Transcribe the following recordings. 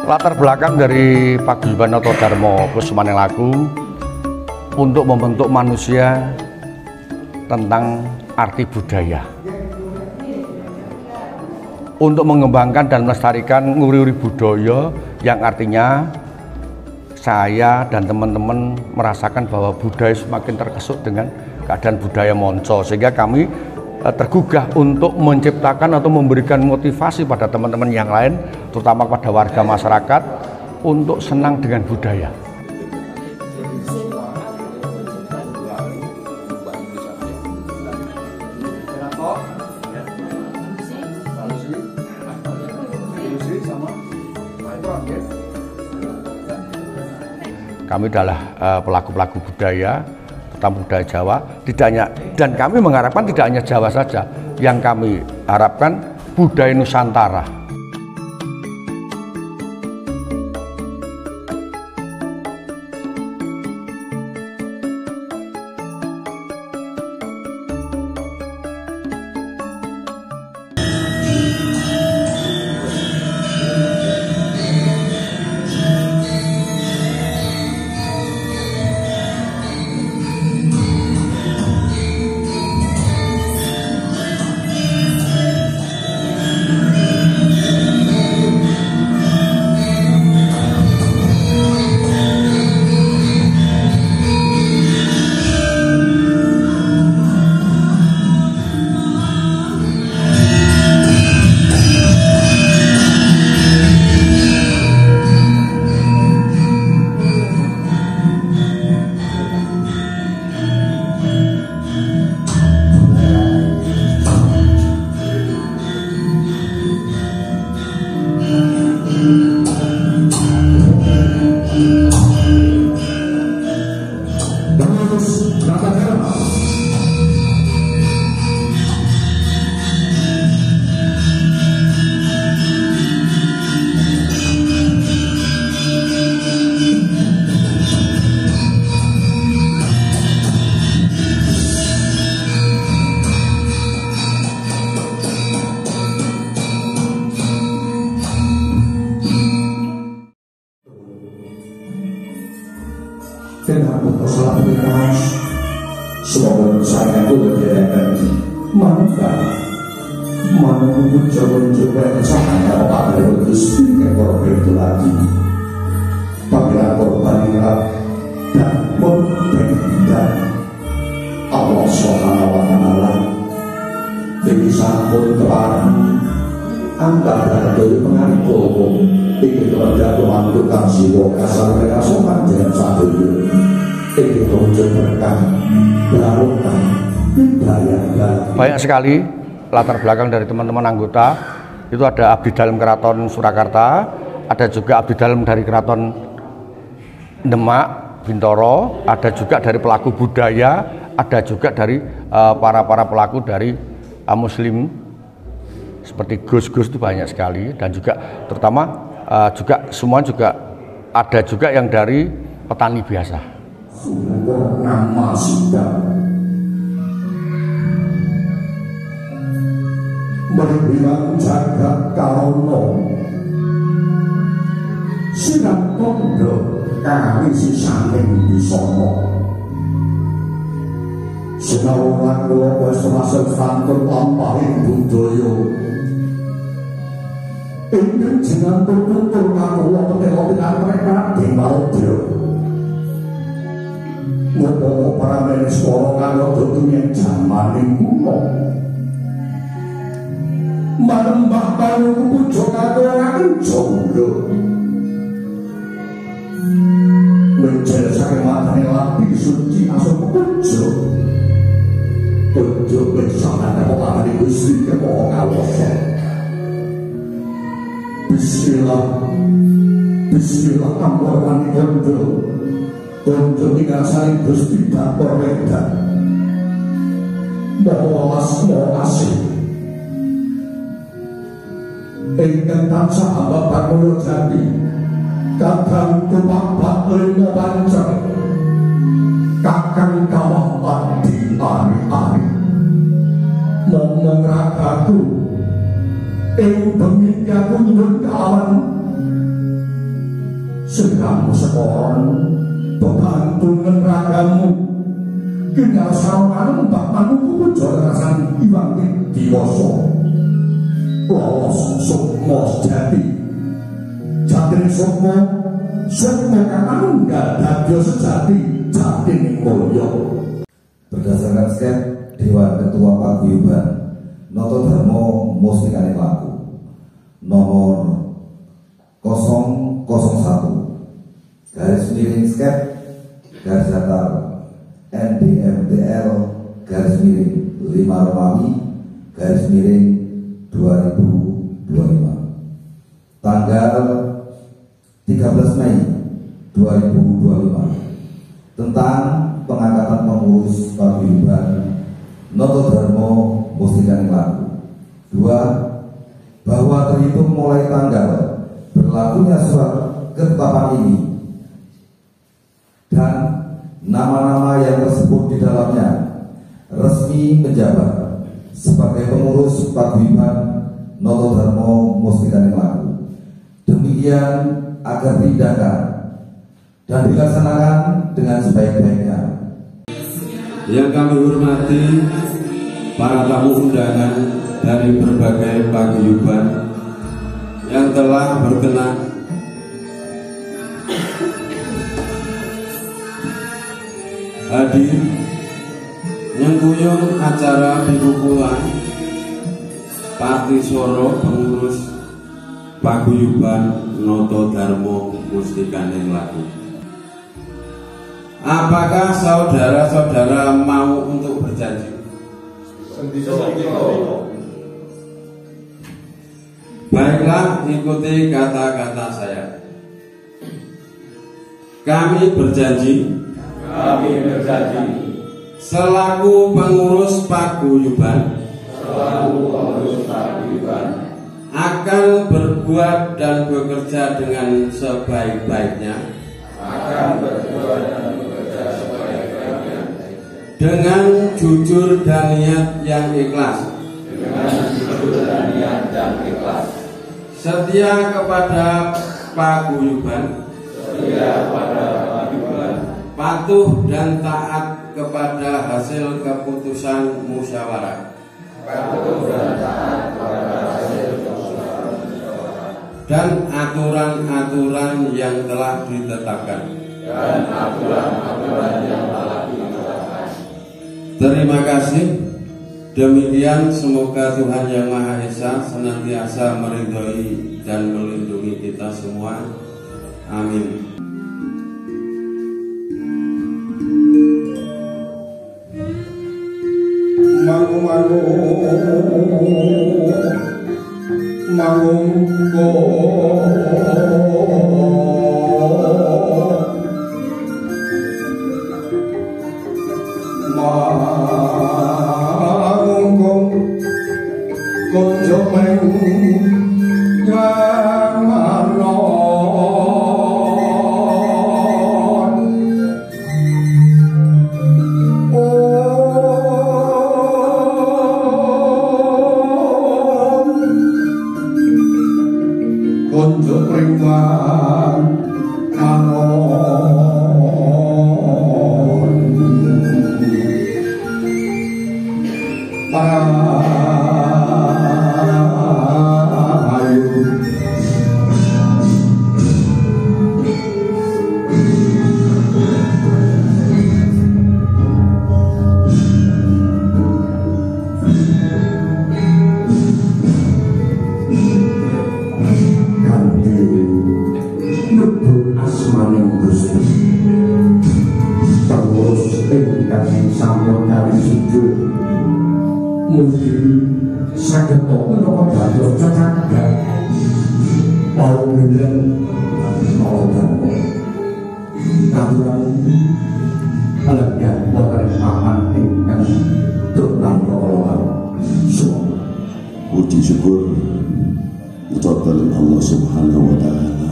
Latar belakang dari Paguyuban Noto Darmo Kussumanenglaku untuk membentuk manusia tentang arti budaya, untuk mengembangkan dan melestarikan nguri-nguri budaya, yang artinya saya dan teman-teman merasakan bahwa budaya semakin terkesut dengan keadaan budaya monco, sehingga kami tergugah untuk menciptakan atau memberikan motivasi pada teman-teman yang lain, terutama pada warga masyarakat, untuk senang dengan budaya. Kami adalah pelaku-pelaku budaya, terutama budaya Jawa, tidak hanya, dan kami mengharapkan tidak hanya Jawa saja, yang kami harapkan budaya Nusantara. Dengan salah pikiran semoga saya itu lebih energi mantap menunggu coba-coba cahaya pada Gusti ekor itu lagi pada korban dan pemberian Allah Subhanahu wa Ta'ala di sampul keparang antara dari pengaruh ini kerja pemandukan siwa kasar mereka sopan dengan satu ini wujud berkah barokah budaya. Banyak sekali latar belakang dari teman-teman anggota. Itu ada abdi dalam Keraton Surakarta, ada juga abdi dalam dari Keraton Demak Bintoro, ada juga dari pelaku budaya, ada juga dari para pelaku dari Muslim seperti gus-gus, itu banyak sekali, dan juga terutama juga semua juga ada juga yang dari petani biasa. Nama sudah berbilang jagat karono sinar kondo kami si saking disono sinar orang kula wis termasuk santun lampahin budaya ingkang jenengan tutur kanggo wonten mereka dimaldya ngopo para menesporo kanggo dudunya jamaning kuno marembah baru pucuk katoraken jomblo menjel saking matane lapi suci asal pucuk pucuk bersama kepala Gusti kemo kawasa Bismillah ampun wani kondo kondo tinggal saling Gusti dapur wedan moho asih ingkang tansah hamba pakulo jati kadang tupak limo panceng kakang kawah padi ari-ari momong ragaku ing bengi aku nyuwun kawan kamu sekoran bebantunan ragamu kena sarungan mbak manuku pujo rasan iwang diwasa lolos sukmo sejati jatine sukmo kang nggak dadya sejati jatine mulya. Berdasarkan skep Dewan Ketua Paguyuban Noto Dharma Mustikane Laku nomor 001 garis miring skep garis datar NDMTL garis miring 5 Romawi garis miring 2025 tanggal 13 Mei 2025 tentang pengangkatan pengurus Paguyuban Noto Dharma Mustikane Laku. 2. Bahwa terhitung mulai tanggal berlakunya surat ketetapan ini dan nama-nama yang tersebut di dalamnya resmi menjabat sebagai pengurus Paguyuban Noto Dharma Mustikane Laku. Demikian agar diindahkan dan dilaksanakan dengan sebaik-baiknya. Yang kami hormati para tamu undangan dari berbagai paguyuban yang telah berkenan hadir nyengkuyung acara pikukulan Pati Soro pengurus Paguyuban Noto Dharma Mustikane Laku. Apakah saudara-saudara mau untuk berjanji? Baiklah, ikuti kata-kata saya. Kami berjanji selaku pengurus Paguyuban akan berbuat dan bekerja dengan sebaik-baiknya dengan jujur dan niat yang ikhlas, setia kepada Paguyuban, patuh dan taat kepada hasil keputusan musyawarah, dan aturan-aturan yang telah ditetapkan. Terima kasih. Demikian, semoga Tuhan Yang Maha Esa senantiasa meridhoi dan melindungi kita semua. Amin. Puji syukur ucapkan Allah Subhanahu wa Ta'ala.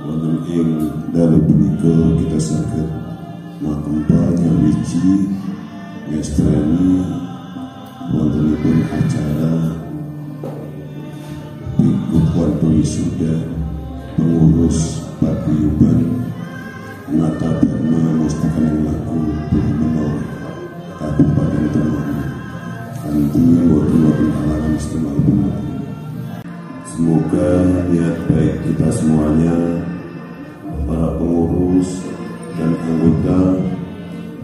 Wonten ing dalu punika kita saged makumpanya wiji ngestrani wontenipun acara Bikukuan Wisuda pengurus paguyuban Nata Dharma Mustika Laku Bumeno Kabupaten Temanggung Kantungnya Wadul Alam Istimewa Bumeno. Semoga niat baik kita semuanya, para pengurus dan anggota,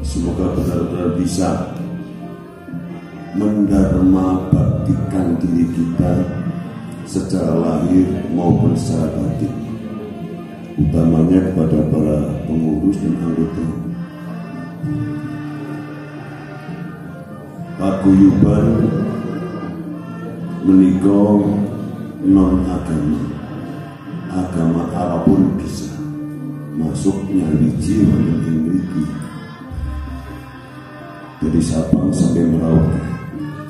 semoga benar-benar bisa mendharma baktikan diri kita secara lahir maupun secara batin, utamanya kepada para pengurus dan anggota. Paguyuban menika non agama, agama apapun bisa masuknya biji wonten ing mriki. Dari Sabang sampai Merauke,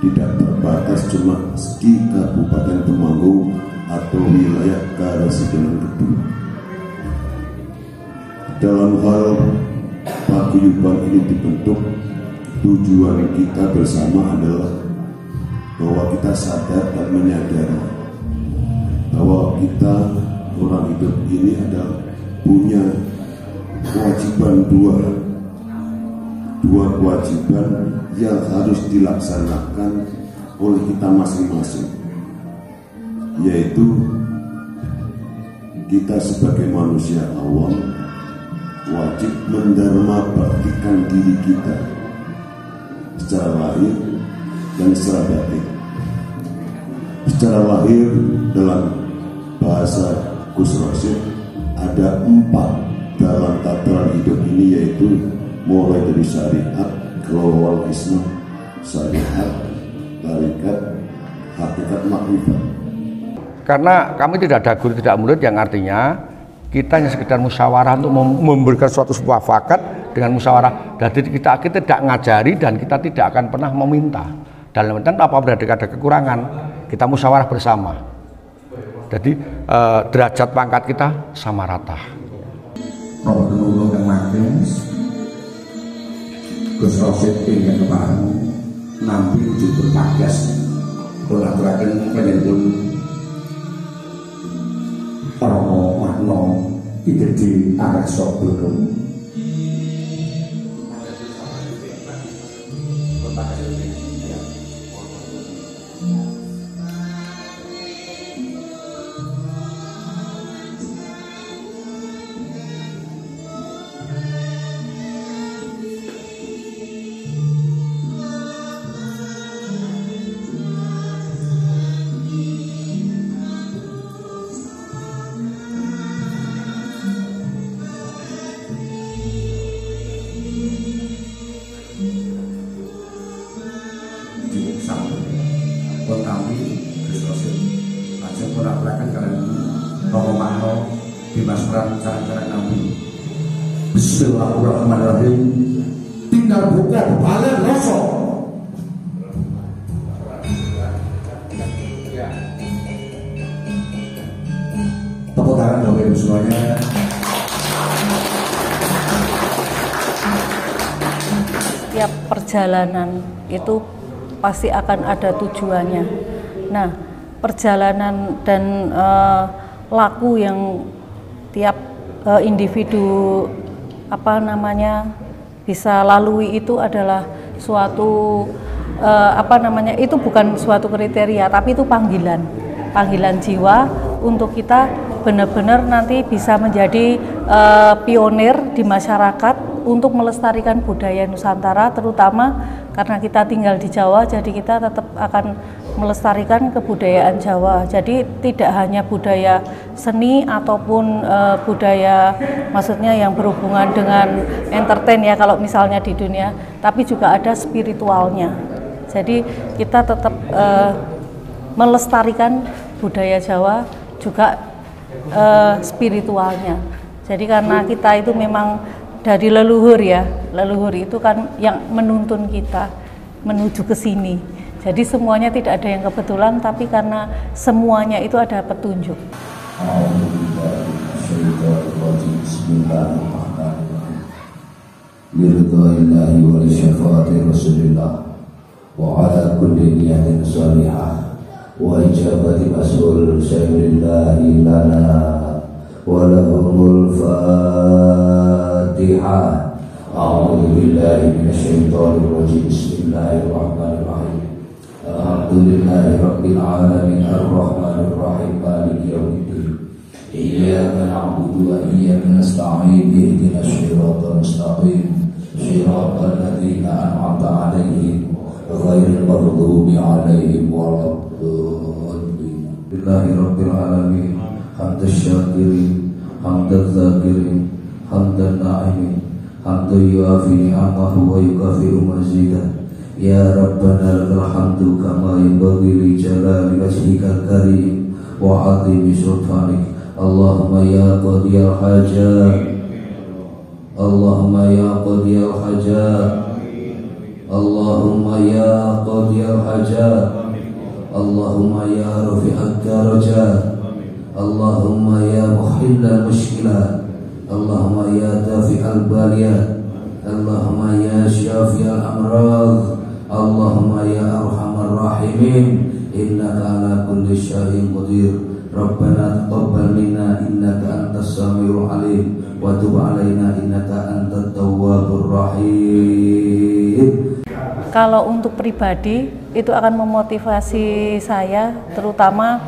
tidak terbatas cuma di Kabupaten Temanggung atau wilayah Karasidenan Kedung. Dalam hal paguyuban ini dibentuk, tujuan kita bersama adalah bahwa kita sadar dan menyadari bahwa kita orang hidup ini adalah punya kewajiban dua kewajiban yang harus dilaksanakan oleh kita masing-masing, yaitu kita sebagai manusia awam wajib mendharma baktikan diri kita secara lahir dan secara batin. Secara lahir dalam bahasa Gus Rosyid ada 4 dalam tataran hidup ini, yaitu mulai dari syariat, kelawal Islam, syariat, tarikat, hakikat, makrifat. Karena kami tidak ada guru, tidak murid, yang artinya kita hanya sekedar musyawarah untuk memberikan suatu mufakat dengan musyawarah. Jadi kita tidak ngajari dan kita tidak akan pernah meminta. Dalam artian apabila ada kekurangan, kita musyawarah bersama. Jadi derajat pangkat kita sama rata. Roh penulung yang makin Gus Rosyid ingin kemarin nampi wujud berpagas mengaturakan penyentuh Romo Makno ide di arah Sobelum. Kami Gus Rosyid ajeng menapelakan kalian Romo Makno dimasukkan cara-cara Nabi. Bismillahirrahmanirrahim. Tinggal buka balik rasa. Tepuk tangan Bapak Ibu semuanya. Setiap perjalanan itu pasti akan ada tujuannya. Nah, perjalanan dan laku yang tiap individu bisa lalui itu adalah suatu itu bukan suatu kriteria, tapi itu panggilan jiwa untuk kita benar-benar nanti bisa menjadi pionir di masyarakat untuk melestarikan budaya Nusantara, terutama karena kita tinggal di Jawa, jadi kita tetap akan melestarikan kebudayaan Jawa. Jadi tidak hanya budaya seni ataupun budaya maksudnya yang berhubungan dengan entertain ya kalau misalnya di dunia, tapi juga ada spiritualnya. Jadi kita tetap melestarikan budaya Jawa juga spiritualnya. Jadi karena kita itu memang dari leluhur ya, leluhur itu kan yang menuntun kita menuju ke sini. Jadi semuanya tidak ada yang kebetulan, tapi karena semuanya itu ada petunjuk. Biridha'illahi wa li syafaati Rasulillah wa ala kulli niyatin shalihah wa ijabati mas'ul syai'illahi lana ولهم الفاتحة. أعوذ بالله من الشيطان الرجيم. بسم الله الرحمن الرحيم. الحمد لله رب العالمين الرحمن الرحيم مالك يوم الدين. إياك نعبد وإياك نستعين. اهدنا الصراط المستقيم صراط الذين أنعمت عليهم غير المغضوب عليهم ولا الضالين. لله رب العالمين حمد الشاكرين حمد الذاكرين حمد الناعمين حمد يوافي نعمه ويكافئ مزيده. يا ربنا لك الحمد كما ينبغي لجلال وجهك الكريم وعظيم سلطانك. اللهم يا قاضي الحاجات اللهم يا قاضي الحاجات اللهم يا قاضي الحاجات اللهم يا رفيع الدرجات اللهم يا محل المشكلات اللهم يا دافع الباليات اللهم يا شافي الأمراض اللهم يا أرحم الراحمين إنك على كل شيء قدير. ربنا تقبل منا إنك أنت السميع العليم وتب علينا إنك أنت التواب الرحيم. Kalau untuk pribadi itu akan memotivasi saya terutama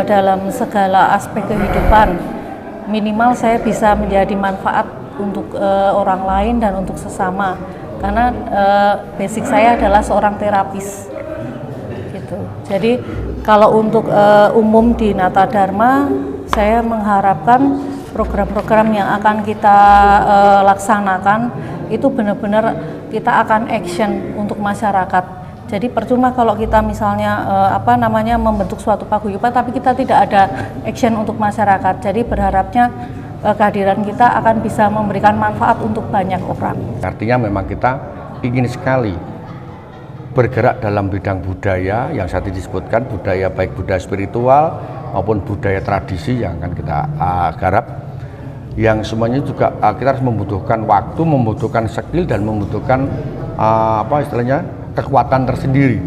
dalam segala aspek kehidupan. Minimal saya bisa menjadi manfaat untuk orang lain dan untuk sesama. Karena basic saya adalah seorang terapis. Gitu. Jadi kalau untuk umum di Nata Dharma, saya mengharapkan program-program yang akan kita laksanakan itu benar-benar kita akan action untuk masyarakat. Jadi percuma kalau kita misalnya membentuk suatu paguyuban tapi kita tidak ada action untuk masyarakat. Jadi berharapnya kehadiran kita akan bisa memberikan manfaat untuk banyak orang. Artinya memang kita ingin sekali bergerak dalam bidang budaya yang saat disebutkan, budaya baik budaya spiritual maupun budaya tradisi yang akan kita garap, yang semuanya juga kita harus membutuhkan waktu, membutuhkan skill dan membutuhkan kekuatan tersendiri.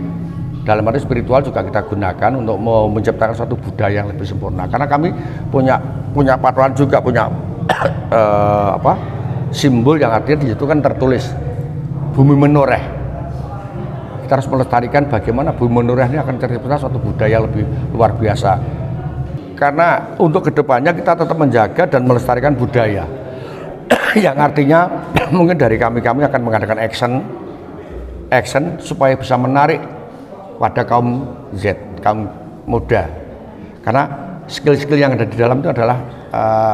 Dalam arti spiritual juga kita gunakan untuk menciptakan suatu budaya yang lebih sempurna. Karena kami punya patokan juga, punya simbol yang artinya di situ kan tertulis bumi menoreh. Kita harus melestarikan bagaimana bumi menoreh ini akan tercipta suatu budaya lebih luar biasa. Karena untuk kedepannya kita tetap menjaga dan melestarikan budaya yang artinya mungkin dari kami akan mengadakan action supaya bisa menarik pada kaum Z, kaum muda, karena skill-skill yang ada di dalam itu adalah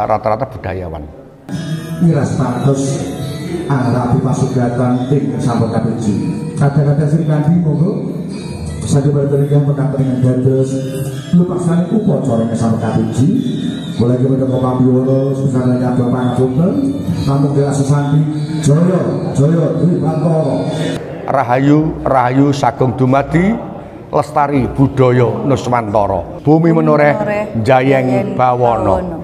rata-rata budayawan. Miras patos Arabi Pasugatan Ting Sampun Kapiji. Kata-kata Sri Kandi monggo saja berteriak dengan dados lupa sekali upacara Sampun Kapiji. Boleh kita mau kambiwono sebesar nyabda pangapunten namun dela sesanti Jaya Tribantara. Rahayu sagung dumadi lestari budaya Nuswantara. Bumi menoreh jayeng bawana.